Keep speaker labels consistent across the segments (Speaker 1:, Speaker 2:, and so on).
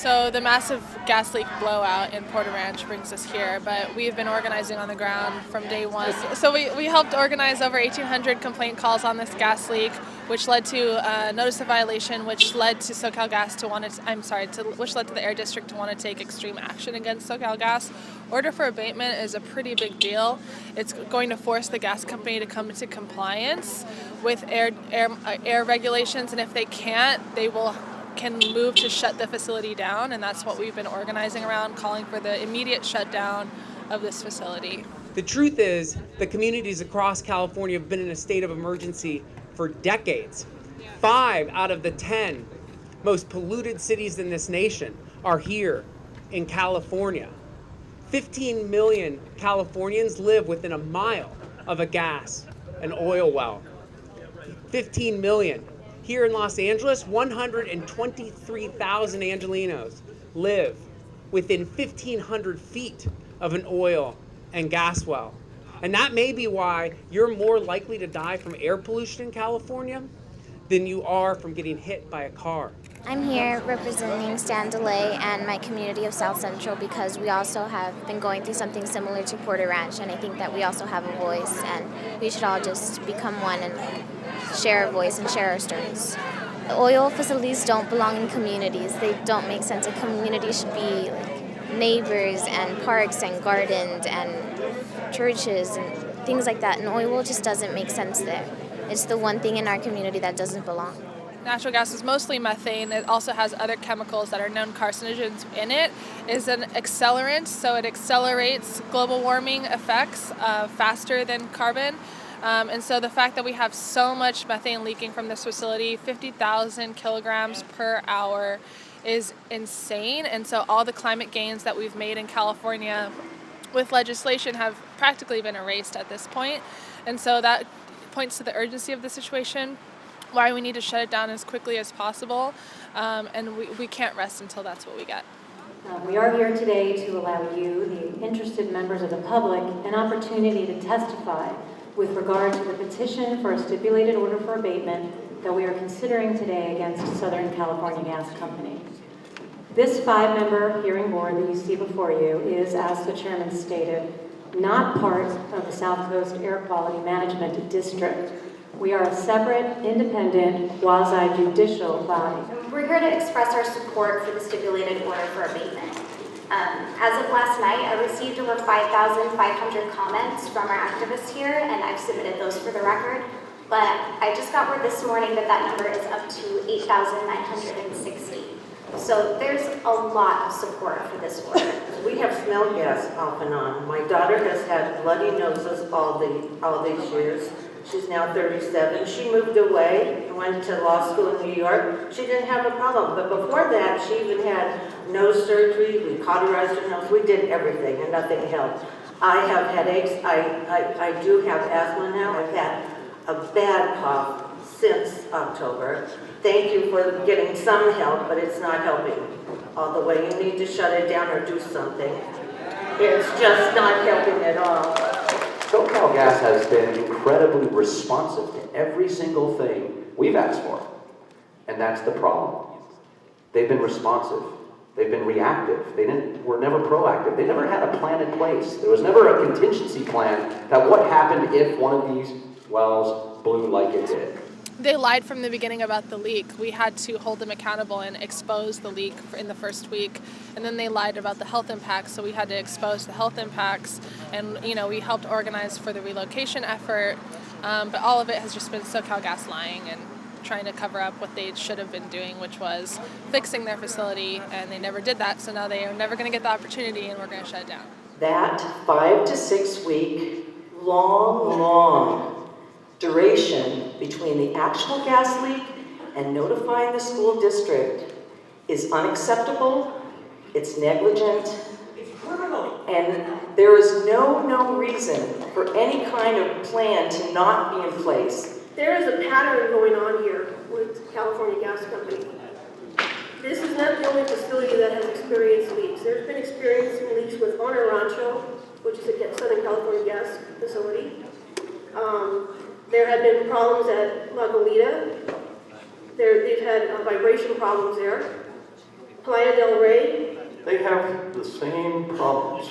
Speaker 1: So the massive gas leak blowout in Porter Ranch brings us here, but we've been organizing on the ground from day one. So we helped organize over 1,800 complaint calls on this gas leak, which led to a notice of violation, which led to SoCalGas which led to the Air District to want to take extreme action against SoCalGas. Order for abatement is a pretty big deal. It's going to force the gas company to come into compliance with air regulations, and if they can't, they can move to shut the facility down, and that's what we've been organizing around, calling for the immediate shutdown of this facility.
Speaker 2: The truth is, the communities across California have been in a state of emergency for decades. 5 out of the 10 most polluted cities in this nation are here in California. 15 million Californians live within a mile of a gas and oil well. 15 million. Here in Los Angeles, 123,000 Angelenos live within 1,500 feet of an oil and gas well. And that may be why you're more likely to die from air pollution in California than you are from getting hit by a car.
Speaker 3: I'm here representing Stan DeLay and my community of South Central because we also have been going through something similar to Porter Ranch, and I think that we also have a voice, and we should all just become one and share a voice and share our stories. The oil facilities don't belong in communities. They don't make sense. A community should be like neighbors and parks and gardens and churches and things like that, and oil just doesn't make sense there. It's the one thing in our community that doesn't belong.
Speaker 1: Natural gas is mostly methane. It also has other chemicals that are known carcinogens in it. It's an accelerant, so it accelerates global warming effects faster than carbon. And so the fact that we have so much methane leaking from this facility, 50,000 kilograms per hour, is insane. And so all the climate gains that we've made in California with legislation have practically been erased at this point. And so that points to the urgency of the situation, why we need to shut it down as quickly as possible, and we can't rest until that's what we get.
Speaker 4: We are here today to allow you, the interested members of the public, an opportunity to testify with regard to the petition for a stipulated order for abatement that we are considering today against Southern California Gas Company. This 5-member hearing board that you see before you is, as the chairman stated, not part of the South Coast Air Quality Management District. We are a separate, independent, quasi-judicial body.
Speaker 5: We're here to express our support for the stipulated order for abatement. As of last night, I received over 5,500 comments from our activists here, and I've submitted those for the record. But I just got word this morning that that number is up to 8,960. So there's a lot of support for this order.
Speaker 6: We have smell gas off and on. My daughter has had bloody noses all these years. She's now 37. She moved away and went to law school in New York. She didn't have a problem, but before that, she even had nose surgery. We cauterized her nose. We did everything, and nothing helped. I have headaches. I do have asthma now. I've had a bad cough since October. Thank you for getting some help, but it's not helping all the way. You need to shut it down or do something. It's just not helping at all.
Speaker 7: SoCalGas has been incredibly responsive to every single thing we've asked for, and that's the problem. They've been responsive. They've been reactive. Were never proactive. They never had a plan in place. There was never a contingency plan that what happened if one of these wells blew like it did.
Speaker 1: They lied from the beginning about the leak. We had to hold them accountable and expose the leak in the first week. And then they lied about the health impacts, so we had to expose the health impacts. And, we helped organize for the relocation effort. But all of it has just been SoCalGas lying and trying to cover up what they should have been doing, which was fixing their facility. And they never did that, so now they are never going to get the opportunity, and we're going to shut it down.
Speaker 6: That 5 to 6 week, long duration between the actual gas leak and notifying the school district is unacceptable, it's negligent, and there is no reason for any kind of plan to not be in place.
Speaker 8: There is a pattern going on here with California Gas Company. This is not the only facility that has experienced leaks. There's been experiencing leaks with Honor Rancho, which is a Southern California gas facility. There have been problems at La Goleta. They've had vibration problems there. Playa del Rey,
Speaker 9: They have the same problems.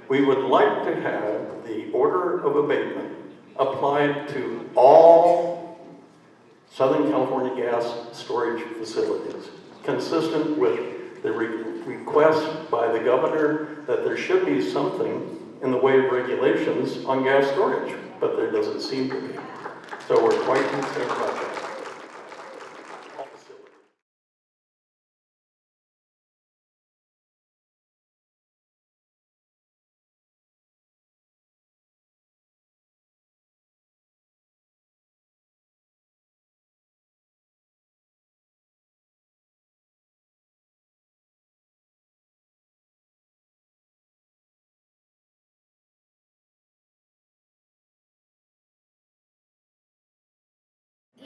Speaker 9: We would like to have the order of abatement applied to all Southern California gas storage facilities, consistent with the request by the governor that there should be something in the way of regulations on gas storage, but there doesn't seem to be. So we're quite concerned about that.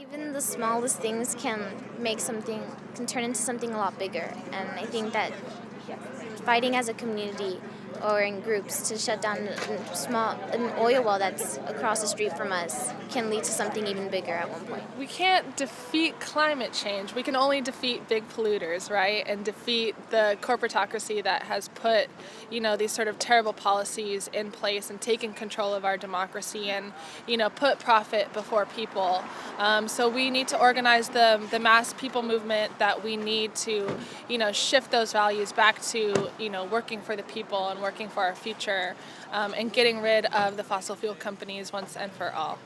Speaker 3: Even the smallest things can turn into something a lot bigger. And I think that fighting as a community or in groups to shut down an oil well that's across the street from us can lead to something even bigger at one point.
Speaker 1: We can't defeat climate change. We can only defeat big polluters, right? And defeat the corporatocracy that has put, these sort of terrible policies in place and taken control of our democracy and, put profit before people. So we need to organize the mass people movement that we need to, shift those values back to, working for the people and working for our future and getting rid of the fossil fuel companies once and for all.